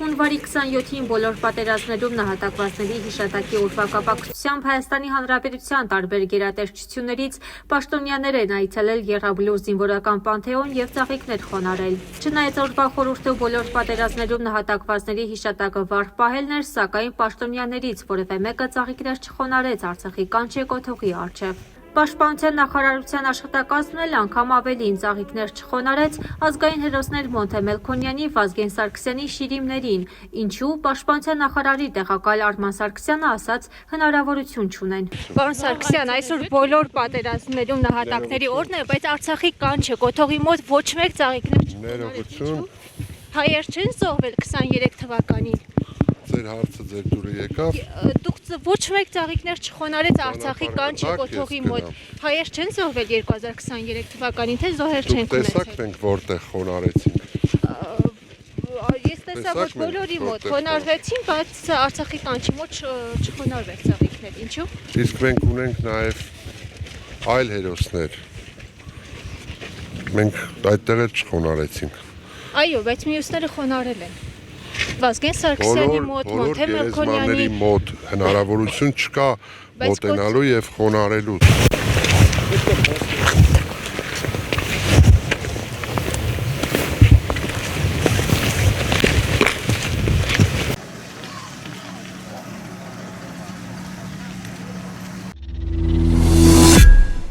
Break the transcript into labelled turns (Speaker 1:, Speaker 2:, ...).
Speaker 1: Հունվարի 27-ին բոլոր պատերազմներում նահատակվածների հիշատակի օրվա կապակցությամբ Հայաստանի Հանրապետության տարբեր գերատեսչություններից պաշտոնյաներ են այցելել Եղաբլուր զինվորական պանթեոն եւ ծաղիկներ խոնարհել։ Չնայած օրվա խորհուրդը բոլոր պատերազմներում նահատակվածների հիշատակը վառ պահելն էր, սակայն պաշտոնյաներից որևէ մեկը ծաղիկներ չխոնարհեց Արցախի կանչե կոթողի առջև։ Պաշտպանության նախարարության աշխատակազմն էլ անգամ ավելին ծաղիկներ չխոնարհեց ազգային հերոսներ Մոնթե Մելքոնյանի, Վազգեն Սարգսյանի շիրիմներին, ինչու պաշտպանության նախարարի տեղակալ Արման Սարգսյանը ասաց հնարավորություն չունեն։ Պարոն Սարգսյան, այսօր բոլոր պատերազմներում նահատակների օրն է, բայց Արցախի կանչը կոթողի մոտ ոչ մեկ ծաղիկներ
Speaker 2: Ներողություն։
Speaker 1: Հայեր չեն զոհվել 23 թվականին։
Speaker 2: Ձեր հարցը ձեր դուրը եկավ։
Speaker 1: Դուք ոչ մեկ ծաղիկներ չխոնարհեց Արցախի կանչի կոթողի մոտ։ Հայեր չեն զոհվել 2023 թվականին, թե զոհեր չեն ունեցել։
Speaker 2: Տեսակ մենք որտեղ խոնարեցինք։
Speaker 1: Ես տեսա, որ բոլորի մոտ խոնարհվեցին, բայց Արցախի կանչի մոտ չխոնարհվեց ծաղիկներ։ Ինչու՞։
Speaker 2: Իսկ մենք ունենք նաև այլ հերոսներ։ Մենք այդտեղ էլ չխոնարեցինք։
Speaker 1: Այո, բայց մյուսները խոնարհել են։ Վազգեն Սարգսյանի մոտ, Մոնթե Մելքոնյանի
Speaker 2: մոտ հնարավորություն չկա մոտենալու եւ խոնարհելու։